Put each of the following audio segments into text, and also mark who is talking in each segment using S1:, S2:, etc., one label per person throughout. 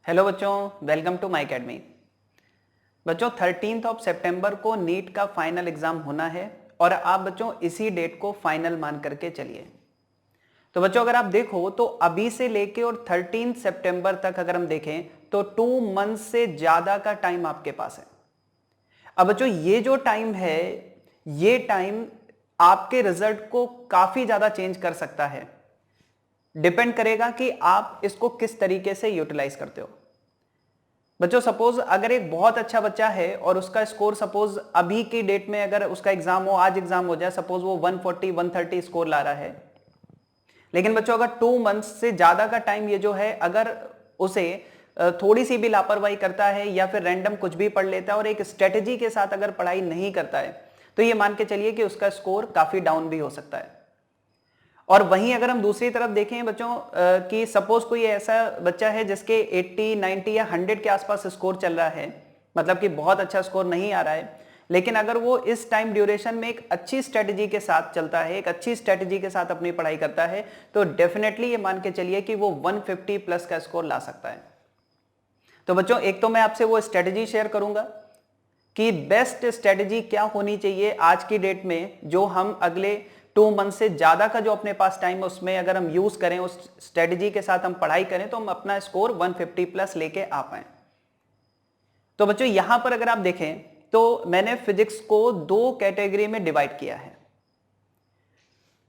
S1: Hello बच्चों, welcome to my academy. बच्चों 13 सितंबर को नीट का फाइनल एग्जाम होना है और आप बच्चों इसी डेट को फाइनल मान करके चलिए। तो बच्चों अगर आप देखो तो अभी से लेके और 13 सितंबर तक अगर हम देखें तो 2 मंथ से ज्यादा का टाइम आपके पास है। अब बच्चों ये जो टाइम है, ये टाइम आपके रिजल्ट को काफी ज्यादा चेंज कर सकता है। डिपेंड करेगा कि आप इसको किस तरीके से यूटिलाइज करते हो। बच्चों सपोज अगर एक बहुत अच्छा बच्चा है और उसका स्कोर सपोज अभी की डेट में अगर उसका एग्जाम हो, आज एग्जाम हो जाए, सपोज वो 140 130 स्कोर ला रहा है, लेकिन बच्चों अगर 2 मंथ से ज्यादा का टाइम ये जो है, अगर उसे थोड़ी सी भी लापरवाही करता है या फिर रैंडम कुछ भी पढ़ लेता है और एक स्ट्रेटेजी के साथ अगर पढ़ाई नहीं करता है, तो ये मान के चलिए कि उसका स्कोर काफी डाउन भी हो सकता है। और वहीं अगर हम दूसरी तरफ देखें बच्चों कि सपोज कोई ऐसा बच्चा है जिसके 80 90 या 100 के आसपास स्कोर चल रहा है, मतलब कि बहुत अच्छा स्कोर नहीं आ रहा है, लेकिन अगर वो इस टाइम ड्यूरेशन में एक अच्छी स्ट्रेटजी के साथ चलता है, एक अच्छी स्ट्रेटजी के साथ अपनी पढ़ाई करता है, तो डेफिनेटली ये मान के चलिए कि वो 150 प्लस का स्कोर ला सकता है। तो बच्चों एक तो मैं आपसे वो स्ट्रेटजी शेयर करूंगा कि बेस्ट स्ट्रेटजी क्या होनी चाहिए आज की डेट में, जो हम अगले 2 मंथ से ज्यादा का जो अपने पास टाइम है उसमें अगर हम यूज करें, उस स्ट्रेटजी के साथ हम पढ़ाई करें, तो हम अपना स्कोर 150 प्लस लेके आ पाए। तो बच्चों यहां पर अगर आप देखें तो मैंने फिजिक्स को 2 कैटेगरी में डिवाइड किया है।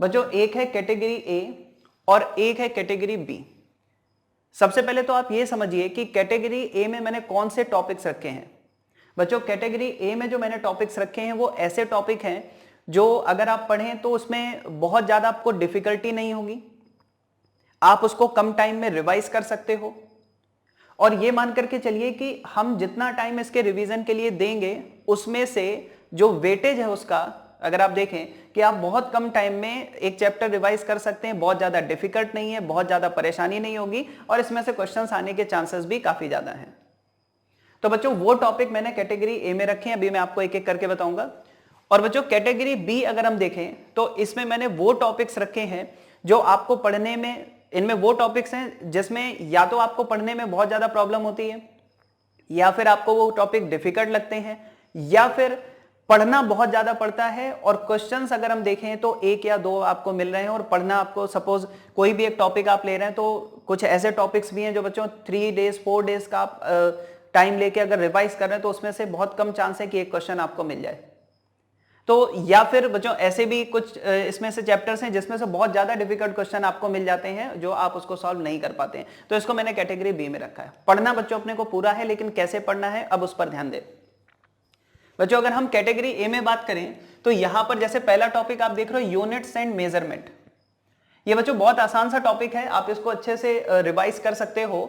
S1: बच्चों एक है कैटेगरी ए और एक है कैटेगरी बी। सबसे पहले तो आप ये समझिए कि कैटेगरी ए में मैंने कौन से टॉपिक्स रखे हैं। बच्चों कैटेगरी ए में जो मैंने टॉपिक्स रखे हैं वो ऐसे टॉपिक हैं जो अगर आप पढ़ें तो उसमें बहुत ज्यादा आपको डिफिकल्टी नहीं होगी, आप उसको कम टाइम में रिवाइज कर सकते हो। और ये मान करके चलिए कि हम जितना टाइम इसके रिवीजन के लिए देंगे उसमें से जो वेटेज है उसका, अगर आप देखें कि आप बहुत कम टाइम में एक चैप्टर रिवाइज कर सकते हैं, बहुत ज्यादा डिफिकल्ट नहीं है, बहुत ज्यादा परेशानी नहीं होगी और इसमें से क्वेश्चंस आने के चांसेस भी काफी ज्यादा हैं। तो बच्चों वो टॉपिक मैंने कैटेगरी ए में रखे हैं, अभी मैं आपको एक एक करके बताऊंगा। और बच्चों कैटेगरी बी अगर हम देखें तो इसमें मैंने वो टॉपिक्स रखे हैं जो आपको पढ़ने में, इनमें वो टॉपिक्स हैं जिसमें या तो आपको पढ़ने में बहुत ज्यादा प्रॉब्लम होती है, या फिर आपको वो टॉपिक डिफिकल्ट लगते हैं, या फिर पढ़ना बहुत ज्यादा पड़ता है और क्वेश्चंस अगर हम देखें तो 1 या 2 आपको मिल रहे हैं, और पढ़ना आपको सपोज कोई भी एक टॉपिक आप ले रहे हैं तो कुछ ऐसे टॉपिक्स भी हैं जो बच्चों 3 डेज 4 डेज का आप टाइम लेके अगर रिवाइज कर रहे हैं तो उसमें से बहुत कम चांस है कि एक क्वेश्चन आपको मिल जाए। तो या फिर बच्चों ऐसे भी कुछ इसमें से चैप्टर्स हैं जिसमें से बहुत ज्यादा डिफिकल्ट क्वेश्चन आपको मिल जाते हैं जो आप उसको सॉल्व नहीं कर पाते हैं, तो इसको मैंने कैटेगरी बी में रखा है। पढ़ना बच्चों अपने को पूरा है, लेकिन कैसे पढ़ना है अब उस पर ध्यान दें। बच्चों अगर हम कैटेगरी ए में बात करें तो यहां पर जैसे पहला टॉपिक आप देख रहे हो यूनिट्स एंड मेजरमेंट। ये बच्चों बहुत आसान सा टॉपिक है, आप इसको अच्छे से रिवाइज कर सकते हो।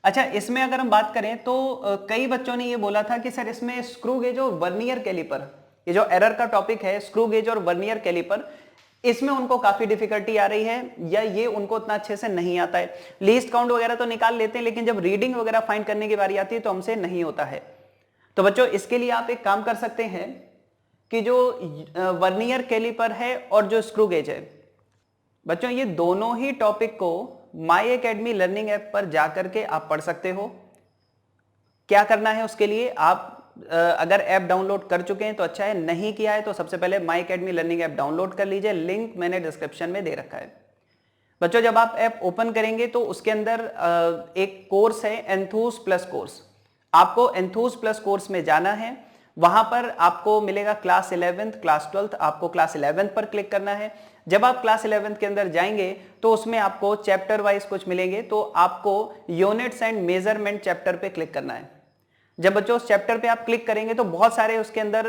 S1: अच्छा इसमें अगर हम बात करें तो कई बच्चों ने ये बोला था कि सर इसमें स्क्रू गेज और वर्नियर कैलिपर, ये जो एरर का टॉपिक है स्क्रू गेज और वर्नियर कैलिपर, इसमें उनको काफी डिफिकल्टी आ रही है या ये उनको उतना अच्छे से नहीं आता है। लीस्ट काउंट वगैरह तो निकाल लेते हैं, लेकिन जब रीडिंग वगैरह फाइंड करने की बारी आती है तो हमसे नहीं होता है। तो बच्चों इसके लिए आप एक काम कर सकते हैं कि जो वर्नियर कैलिपर है और जो स्क्रू गेज है, बच्चों ये दोनों ही टॉपिक को माई एकेडमी लर्निंग ऐप पर जाकर के आप पढ़ सकते हो। क्या करना है उसके लिए, आप अगर ऐप डाउनलोड कर चुके हैं तो अच्छा है, नहीं किया है तो सबसे पहले माई एकेडमी लर्निंग ऐप डाउनलोड कर लीजिए, लिंक मैंने डिस्क्रिप्शन में दे रखा है। बच्चों जब आप ऐप ओपन करेंगे तो उसके अंदर एक कोर्स है एंथूस प्लस कोर्स, आपको एंथूस प्लस कोर्स में जाना है। वहां पर आपको मिलेगा क्लास 11th क्लास 12th, आपको क्लास 11th पर क्लिक करना है। जब आप क्लास 11th के अंदर जाएंगे तो उसमें आपको चैप्टर वाइज कुछ मिलेंगे, तो आपको यूनिट्स एंड मेजरमेंट चैप्टर पे क्लिक करना है। जब बच्चों उस चैप्टर पे आप क्लिक करेंगे तो बहुत सारे उसके अंदर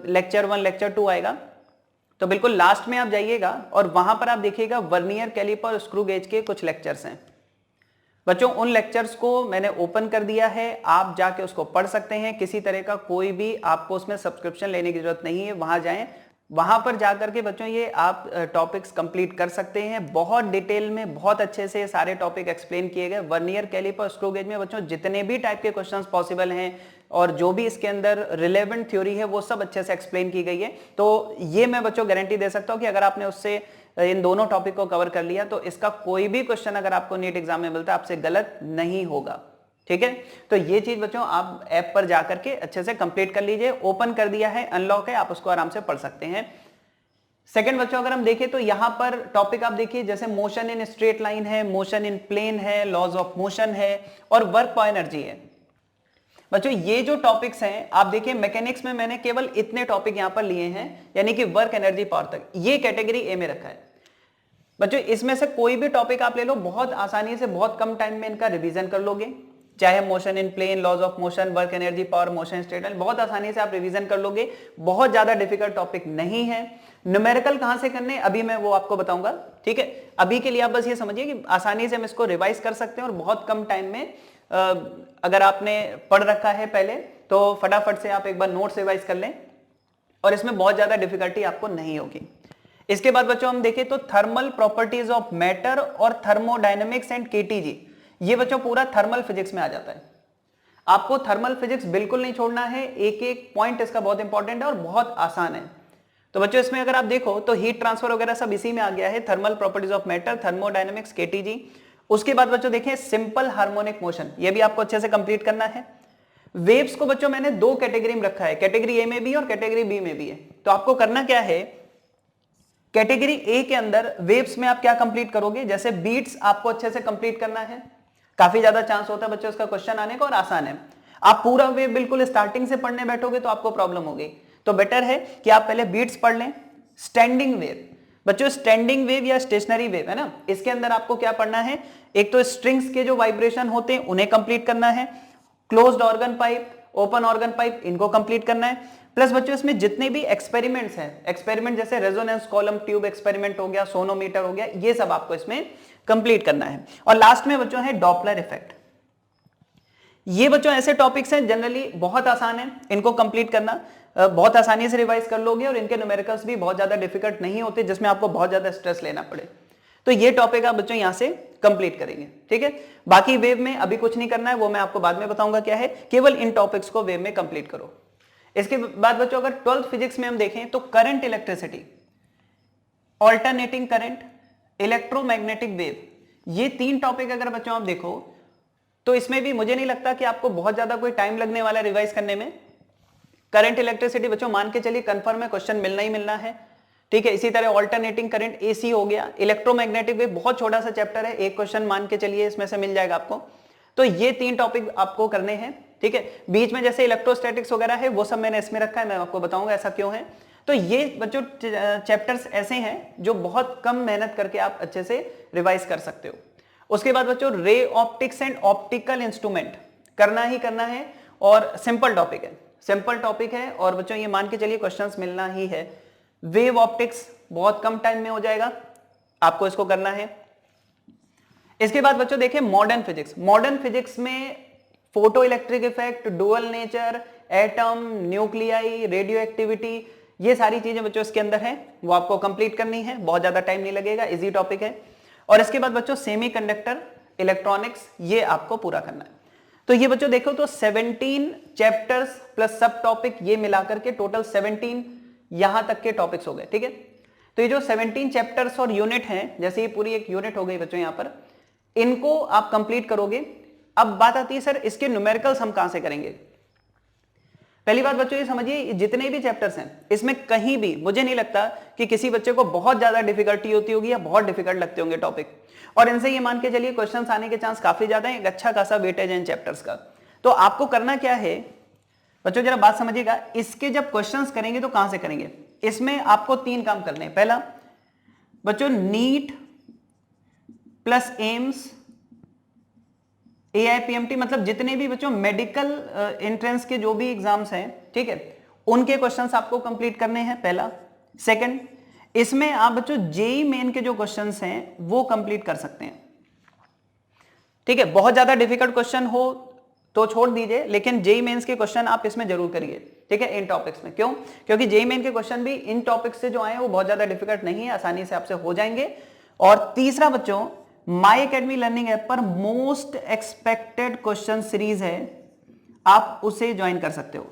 S1: लेक्चर 1 लेक्चर 2 आएगा, तो बिल्कुल लास्ट में आप जाइएगा और वहां पर आप देखिएगा वर्नियर कैलिपर और स्क्रू गेज के कुछ लेक्चर्स हैं। बच्चों उन लेक्चर्स को मैंने ओपन कर दिया है, आप जाके उसको पढ़ सकते हैं, किसी तरह का कोई भी आपको उसमें सब्सक्रिप्शन लेने की जरूरत नहीं है। वहां जाएं, वहां पर जाकर के बच्चों ये आप टॉपिक्स कंप्लीट कर सकते हैं। बहुत डिटेल में बहुत अच्छे से सारे टॉपिक एक्सप्लेन किए गए। वर्नियर कैलिपर स्क्रू गेज में बच्चों जितने भी टाइप के क्वेश्चंस पॉसिबल हैं और जो भी इसके अंदर रिलेवेंट थ्योरी है वो सब अच्छे से एक्सप्लेन की गई है। तो ये मैं बच्चों गारंटी दे सकता हूं कि अगर आपने उससे इन दोनों टॉपिक को कवर कर लिया, तो इसका कोई भी क्वेश्चन अगर आपको नीट एग्जाम में मिलता है आपसे गलत नहीं होगा। ठीक है, तो ये चीज बच्चों आप ऐप पर जाकर के अच्छे से कंप्लीट कर लीजिए। ओपन कर दिया है, अनलॉक है, आप उसको आराम से पढ़ सकते हैं। सेकंड बच्चों अगर हम देखें तो यहां पर टॉपिक आप देखिए, जैसे मोशन इन स्ट्रेट लाइन है, मोशन इन प्लेन है, लॉज ऑफ मोशन है और वर्क पर एनर्जी है। बच्चों ये जो टॉपिक्स हैं आप देखिए, मैकेनिक्स में मैंने केवल इतने टॉपिक यहां पर लिए हैं, यानी कि वर्क एनर्जी पावर तक, ये कैटेगरी ए में रखा है। बच्चों इसमें से कोई भी टॉपिक आप ले लो, बहुत आसानी से बहुत कम टाइम में इनका रिवीजन कर लोगे, चाहे motion in plane, laws of motion, work energy power, motion straight line, बहुत आसानी से आप रिवीजन कर लोगे। बहुत ज्यादा डिफिकल्ट टॉपिक नहीं है। न्यूमेरिकल कहां से करने अभी मैं वो आपको बताऊंगा। ठीक है, अभी के लिए आप बस ये समझिए कि आसानी से हम इसको रिवाइज कर सकते हैं और बहुत कम टाइम में अगर आपने पढ़ रखा है पहले तो फटाफट से आप एक बार नोट्स रिवाइज कर लें और इसमें बहुत ज्यादा डिफिकल्टी आपको नहीं होगी। इसके बाद बच्चों हम देखें तो थर्मल प्रॉपर्टीज ऑफ मैटर और थर्मोडायनेमिक्स एंड केटीजी, ये बच्चों पूरा थर्मल फिजिक्स में आ जाता है। आपको थर्मल फिजिक्स बिल्कुल नहीं छोड़ना है, एक एक पॉइंट इसका बहुत इंपॉर्टेंट है और बहुत आसान है। तो बच्चों इसमें अगर आप देखो तो हीट ट्रांसफर वगैरह सब इसी में आ गया है, thermal properties of matter, thermodynamics, KTG. उसके बाद बच्चों देखें सिंपल हार्मोनिक मोशन, ये भी आपको अच्छे से कंप्लीट करना है। वेव्स को बच्चों मैंने दो कैटेगरी में रखा है, कैटेगरी ए में भी और कैटेगरी बी में भी है। तो आपको करना क्या है, कैटेगरी ए के अंदर वेव्स में आप क्या कंप्लीट करोगे, जैसे बीट्स आपको अच्छे से कंप्लीट करना है, काफी ज्यादा चांस होता है बच्चों इसका क्वेश्चन आने का और आसान है। आप पूरा वेव बिल्कुल स्टार्टिंग से पढ़ने बैठोगे तो आपको प्रॉब्लम होगी, तो बेटर है कि आप पहले बीट्स पढ़ लें। स्टैंडिंग वेव बच्चों, स्टैंडिंग वेव या स्टेशनरी वेव है ना, इसके अंदर आपको क्या पढ़ना है, एक तो स्ट्रिंग्स के जो वाइब्रेशन होते हैं उन्हें कंप्लीट करना है, closed organ pipe, open organ pipe, इनको कंप्लीट करना है। प्लस बच्चों इसमें जितने भी एक्सपेरिमेंट्स हैं, एक्सपेरिमेंट जैसे रेजोनेंस कॉलम ट्यूब एक्सपेरिमेंट हो गया, सोनोमीटर हो गया, ये सब आपको इसमें कंप्लीट करना है। और लास्ट में बच्चों है डॉपलर इफेक्ट। ये बच्चों ऐसे टॉपिक्स हैं जनरली बहुत आसान है, इनको कंप्लीट करना बहुत आसानी से रिवाइज कर लोगे और इनके न्यूमेरिकल्स भी बहुत ज्यादा डिफिकल्ट नहीं होते जिसमें आपको बहुत ज्यादा स्ट्रेस लेना पड़े। तो ये टॉपिक आप बच्चों यहां से कंप्लीट करेंगे। ठीक है, बाकी वेव में अभी कुछ नहीं करना है, वो मैं आपको बाद में बताऊंगा क्या है, केवल इन टॉपिक्स को वेव में कंप्लीट करो। इसके बाद बच्चों अगर 12th फिजिक्स में हम देखें तो current, electricity, alternating current, electromagnetic wave, ये तीन टॉपिक अगर बच्चों आप देखो तो इसमें भी मुझे नहीं लगता कि आपको बहुत ज्यादा कोई टाइम लगने वाला रिवाइज करने में। करंट, इलेक्ट्रिसिटी बच्चों मान के चलिए कंफर्म है, क्वेश्चन मिलना ही मिलना है। ठीक है, इसी तरह ऑल्टरनेटिंग करंट एसी हो गया, इलेक्ट्रोमैग्नेटिक वेव बहुत छोटा सा चैप्टर है, एक क्वेश्चन मान के चलिए इसमें से मिल जाएगा आपको। तो ये तीन टॉपिक आपको करने हैं। ठीक है, बीच में जैसे इलेक्ट्रोस्टैटिक्स वगैरह है वो सब मैंने इसमें रखा है, मैं आपको बताऊंगा ऐसा क्यों है। तो ये बच्चों चैप्टर्स ऐसे हैं जो बहुत कम मेहनत करके आप अच्छे से रिवाइज कर सकते हो। उसके बाद बच्चों ray optics and optical instrument करना ही करना है और सिंपल टॉपिक है, सिंपल टॉपिक है और बच्चों ये मान के चलिए क्वेश्चंस मिलना ही है। वेव ऑप्टिक्स बहुत कम टाइम में हो जाएगा, आपको इसको करना है। इसके बाद बच्चों देखिए मॉडर्न फिजिक्स। मॉडर्न फिजिक्स में photo electric effect, dual nature, atom, nuclei, radio activity, ये सारी चीजें बच्चों इसके अंदर है, वो आपको कंप्लीट करनी है, बहुत ज्यादा टाइम नहीं लगेगा, इजी टॉपिक है। और इसके बाद बच्चों सेमीकंडक्टर, इलेक्ट्रॉनिक्स, ये आपको पूरा करना है। तो ये बच्चों देखो तो 17 चैप्टर्स प्लस सब टॉपिक ये मिलाकर के टोटल 17 यहां तक के टॉपिक्स हो गए। ठीक है, तो ये जो 17 चैप्टर्स और यूनिट हैं, जैसे ये पूरी एक यूनिट हो गई बच्चों यहां पर, इनको आप कंप्लीट करोगे। अब बात आती है सर इसके न्यूमेरिकल्स हम कहां से करेंगे। पहली बात बच्चों ये समझिए, जितने भी चैप्टर्स हैं इसमें कहीं भी मुझे नहीं लगता कि किसी बच्चे को बहुत ज्यादा डिफिकल्टी होती होगी या बहुत डिफिकल्ट लगते होंगे टॉपिक, और इनसे ये मान के चलिए क्वेश्चंस आने के चांस काफी ज्यादा है, एक अच्छा खासा वेटेज है इन चैप्टर्स का। तो आपको करना क्या है बच्चों, जरा बात समझिएगा, इसके जब क्वेश्चंस करेंगे तो कहां से करेंगे। इसमें आपको तीन काम करने हैं। पहला बच्चों नीट प्लस एम्स, AIPMT, मतलब जितने भी बच्चों मेडिकल एंट्रेंस के जो भी एग्जाम्स हैं, ठीक है, उनके क्वेश्चंस आपको कंप्लीट करने हैं, पहला। सेकंड, इसमें आप बच्चों जेईई मेन के जो क्वेश्चंस हैं वो कंप्लीट कर सकते हैं। ठीक है, बहुत ज्यादा डिफिकल्ट क्वेश्चन हो तो छोड़ दीजिए, लेकिन जेईई मेंस के क्वेश्चन आप इसमें जरूर करिए। ठीक है, इन टॉपिक्स में। क्यों? क्योंकि जेईई मेन के क्वेश्चन भी इन टॉपिक्स से जो आए हैं वो बहुत ज्यादा डिफिकल्ट नहीं है, आसानी से आपसे हो जाएंगे। और तीसरा बच्चों, माई एकेडमी लर्निंग ऐप पर मोस्ट एक्सपेक्टेड क्वेश्चन सीरीज है, आप उसे ज्वाइन कर सकते हो।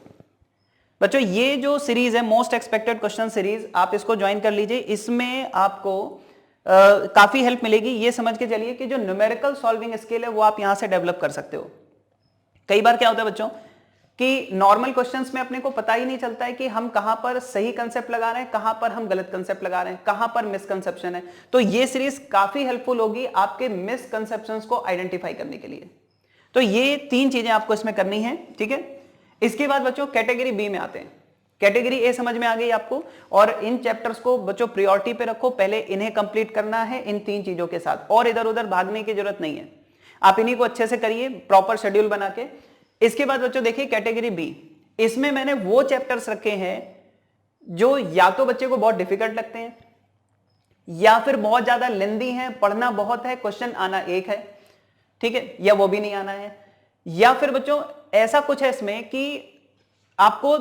S1: बच्चों ये जो सीरीज है मोस्ट एक्सपेक्टेड क्वेश्चन सीरीज, आप इसको ज्वाइन कर लीजिए। इसमें आपको काफी हेल्प मिलेगी। ये समझ के चलिए कि जो न्यूमेरिकल सॉल्विंग स्किल है वो आप यहां से डेवलप कर सकते हो। कई बार क्या होता है बच्चों कि नॉर्मल क्वेश्चंस में अपने को पता ही नहीं चलता है कि हम कहां पर सही कंसेप्ट लगा रहे हैं, कहां पर हम गलत कंसेप्ट लगा रहे हैं, कहां पर मिसकंसेप्शन है। तो ये सीरीज काफी हेल्पफुल होगी आपके मिसकंसेप्शंस को आइडेंटिफाई करने के लिए। तो ये 3 चीजें आपको इसमें करनी है, ठीक है। इसके बाद बच्चों कैटेगरी बी में आते हैं। कैटेगरी ए समझ में आ गई आपको, और इन चैप्टर्स को बच्चों प्रायोरिटी पे रखो, पहले इन्हें कंप्लीट करना है इन 3 चीजों के साथ, और इधर उधर भागने की जरूरत नहीं है। आप इन्हीं को अच्छे से करिए प्रॉपर शेड्यूल बना के। इसके बाद बच्चों देखिए कैटेगरी बी, इसमें मैंने वो चैप्टर्स रखे हैं जो या तो बच्चे को बहुत डिफिकल्ट लगते हैं, या फिर बहुत ज्यादा लेंदी हैं, पढ़ना बहुत है, क्वेश्चन आना एक है, ठीक है, या वो भी नहीं आना है, या फिर बच्चों ऐसा कुछ है इसमें कि आपको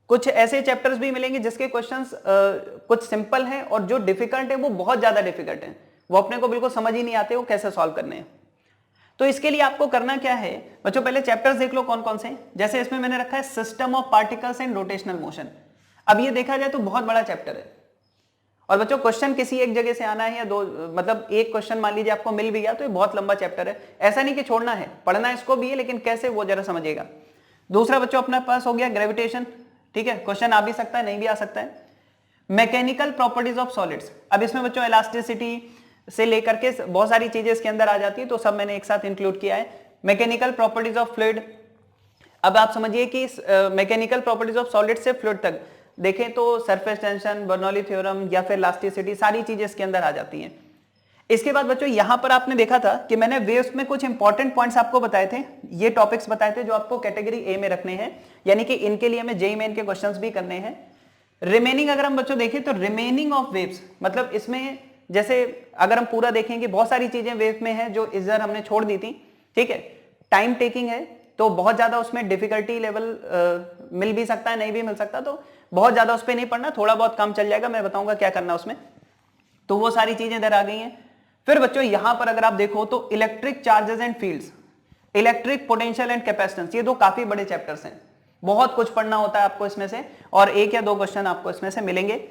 S1: कुछ ऐसे चैप्टर्स भी मिलेंगे जिसके क्वेश्चंस कुछ सिंपल हैं और जो डिफिकल्ट है वो बहुत ज्यादा डिफिकल्ट है, वो अपने को बिल्कुल समझ ही नहीं आते वो कैसे सॉल्व करने हैं। तो इसके लिए आपको करना क्या है बच्चों, पहले चैप्टर्स देख लो कौन कौन से। जैसे इसमें मैंने रखा है system of particles and rotational motion. अब ये देखा जाए तो बहुत बड़ा चैप्टर है, और बच्चों क्वेश्चन किसी एक जगह से आना है या दो, मतलब एक क्वेश्चन मान लीजिए आपको मिल भी गया तो ये बहुत लंबा चैप्टर है। ऐसा नहीं कि छोड़ना है, पढ़ना इसको भी है, लेकिन कैसे वो जरा समझिएगा। दूसरा बच्चों अपने पास हो गया ग्रेविटेशन, ठीक है, क्वेश्चन आ भी सकता है नहीं भी आ सकता है। मैकेनिकल प्रॉपर्टीज ऑफ सॉलिड्स, अब इसमें बच्चों इलास्टिसिटी से लेकर के बहुत सारी चीजें इसके अंदर आ जाती है, तो सब मैंने एक साथ इंक्लूड किया है। मैकेनिकल प्रॉपर्टीज ऑफ फ्लूइड, अब आप समझिए कि मैकेनिकल प्रॉपर्टीज ऑफ सॉलिड से फ्लूइड तक देखें तो सरफेस टेंशन, बर्नौली थ्योरम या फिर इलास्टिसिटी, सारी चीजें इसके अंदर आ जाती हैं। इसके बाद बच्चों यहां पर आपने देखा था कि मैंने वेव्स में कुछ इंपॉर्टेंट पॉइंट्स आपको बताए थे, ये टॉपिक्स बताए थे जो आपको कैटेगरी ए में रखने हैं, यानी कि इनके लिए हमें जेईई मेन के क्वेश्चंस भी करने हैं। रिमेनिंग अगर हम बच्चों देखें तो रिमेनिंग ऑफ वेव्स, मतलब इसमें जैसे अगर हम पूरा देखेंगे बहुत सारी चीजें वेव में है जो इधर हमने छोड़ दी थी, ठीक है। टाइम टेकिंग है तो बहुत ज्यादा उसमें डिफिकल्टी लेवल मिल भी सकता है, नहीं भी मिल सकता, तो बहुत ज्यादा उस पर नहीं पढ़ना, थोड़ा बहुत काम चल जाएगा, मैं बताऊंगा क्या करना उसमें। तो वो सारी चीजें इधर आ गई हैं। फिर बच्चों यहां पर अगर आप देखो तो electric charges and fields, electric potential and capacitance, ये दो काफी बड़े चैप्टर्स हैं, बहुत कुछ पढ़ना होता है आपको इसमें से, और 1 या 2 क्वेश्चन आपको इसमें से मिलेंगे।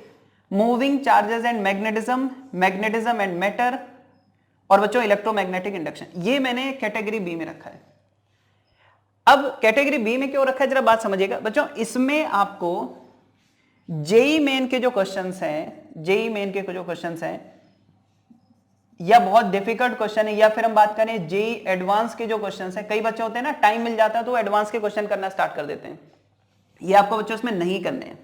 S1: Moving charges and magnetism, magnetism and matter, और बच्चों इलेक्ट्रोमैग्नेटिक इंडक्शन, ये मैंने कैटेगरी बी में रखा है। अब कैटेगरी बी में क्यों रखा है जरा बात समझिएगा बच्चों, इसमें आपको जेईई मेन के जो क्वेश्चंस हैं, जेईई मेन के जो क्वेश्चंस हैं या बहुत डिफिकल्ट क्वेश्चन है, या फिर हम बात करें जेईई एडवांस के जो क्वेश्चंस हैं, कई बच्चे होते हैं ना टाइम मिल जाता है तो एडवांस के क्वेश्चन करना स्टार्ट कर देते हैं, ये आपको बच्चों इसमें नहीं करने हैं।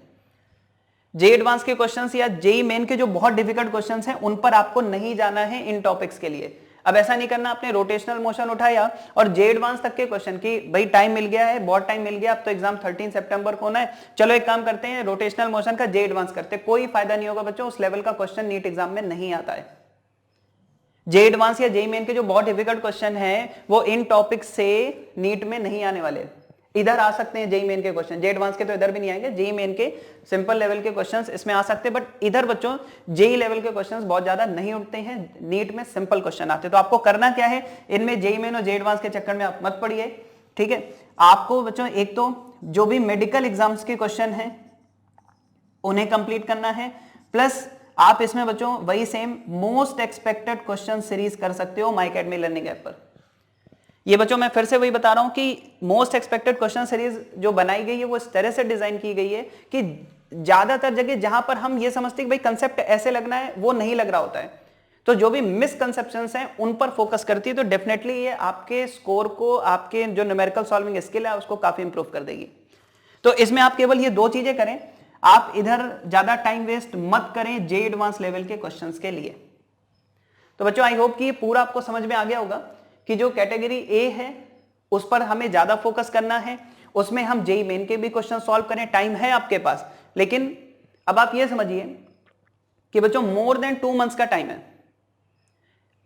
S1: जेईई एडवांस के क्वेश्चंस या जेईई मेन के जो बहुत डिफिकल्ट क्वेश्चंस हैं उन पर आपको नहीं जाना है इन टॉपिक्स के लिए। अब ऐसा नहीं करना आपने रोटेशनल मोशन उठाया और जेईई एडवांस तक के क्वेश्चन की भाई टाइम मिल गया है, बहुत टाइम मिल गया, अब तो एग्जाम 13 सितंबर को होना है, चलो एक काम करते हैं रोटेशनल मोशन का जेईई एडवांस करते हैं, कोई फायदा नहीं होगा बच्चों, उस लेवल का क्वेश्चन नीट एग्जाम में नहीं आता है। जेईई एडवांस या जेईई मेन के जो बहुत डिफिकल्ट क्वेश्चन हैं वो इन टॉपिक से नीट में नहीं आने वाले, इधर आ सकते हैं जेईई मेन के क्वेश्चन, जेईई एडवांस के तो इधर भी नहीं आएंगे, जेईई मेन के सिंपल लेवल के क्वेश्चंस इसमें आ सकते हैं, बट इधर बच्चों जेईई लेवल के क्वेश्चंस बहुत ज्यादा नहीं उठते हैं, नीट में सिंपल क्वेश्चन आते हैं। तो आपको करना क्या है, इनमें जेईई मेन और जेईई एडवांस के चक्कर में आप मत पड़िए, ठीक है। आपको बच्चों एक तो जो भी मेडिकल एग्जाम्स के क्वेश्चन हैं उन्हें कंप्लीट करना है, प्लस आप इसमें बच्चों वही same most expected question series कर सकते हो माई अकेडमी लर्निंग ऐप पर। ये बच्चों मैं फिर से वही बता रहा हूं कि मोस्ट एक्सपेक्टेड क्वेश्चन सीरीज जो बनाई गई है वो इस तरह से डिजाइन की गई है कि ज्यादातर जगह जहां पर हम ये समझते हैं कि भाई कंसेप्ट ऐसे लगना है वो नहीं लग रहा होता है, तो जो भी मिसकंसेप्शंस हैं उन पर फोकस करती है, तो डेफिनेटली ये आपके स्कोर को, आपके जो न्यूमेरिकल सॉल्विंग स्किल है उसको काफी इंप्रूव कर देगी। तो इसमें आप केवल ये 2 चीजें करें, आप इधर ज्यादा टाइम वेस्ट मत करें जेईई एडवांस लेवल के क्वेश्चंस के लिए। तो बच्चों आई होप कि ये पूरा आपको समझ में आ गया होगा कि जो कैटेगरी ए है उस पर हमें ज्यादा फोकस करना है, उसमें हम जेईई मेन के भी क्वेश्चन सॉल्व करें, टाइम है आपके पास, लेकिन अब आप ये समझिए कि बच्चों मोर देन 2 मंथ्स का टाइम है।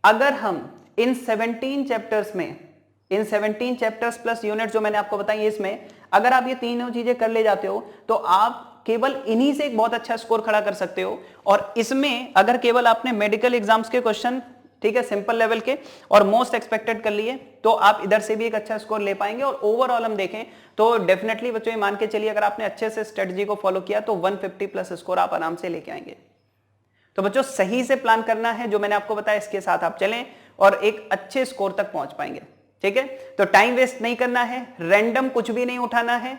S1: अगर हम इन 17 चैप्टर्स में, इन 17 चैप्टर्स प्लस यूनिट जो मैंने आपको बताई इसमें अगर आप ये तीनों चीजें कर ले जाते हो तो आप केवल इन्हीं से एक बहुत अच्छा स्कोर खड़ा कर सकते हो। और इसमें अगर केवल आपने मेडिकल एग्जाम्स के क्वेश्चन, ठीक है, सिंपल लेवल के और मोस्ट एक्सपेक्टेड कर लिए तो आप इधर से भी एक अच्छा स्कोर ले पाएंगे। और ओवरऑल हम देखें तो डेफिनेटली बच्चों ये मान के चलिए अगर आपने अच्छे से स्ट्रेटजी को फॉलो किया तो 150 प्लस स्कोर आप आराम से लेके आएंगे। तो बच्चों सही से प्लान करना है, जो मैंने आपको बताया इसके साथ आप चलें और एक अच्छे स्कोर तक पहुंच पाएंगे। ठीक है, तो टाइम वेस्ट नहीं करना है, रैंडम कुछ भी नहीं उठाना है,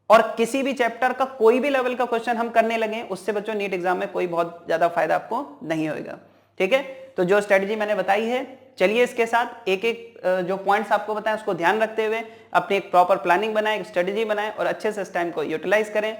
S1: और किसी भी चैप्टर का कोई भी लेवल का क्वेश्चन हम करने लगे, उससे बच्चों नीट एग्जाम में कोई बहुत ज्यादा फायदा आपको नहीं होगा। ठीक है, तो जो स्ट्रेटजी मैंने बताई है, चलिए इसके साथ एक एक जो पॉइंट्स आपको बताएं उसको ध्यान रखते हुए अपनी एक प्रॉपर प्लानिंग बनाएं, एक स्ट्रेटजी बनाएं और अच्छे से इस टाइम को यूटिलाइज करें।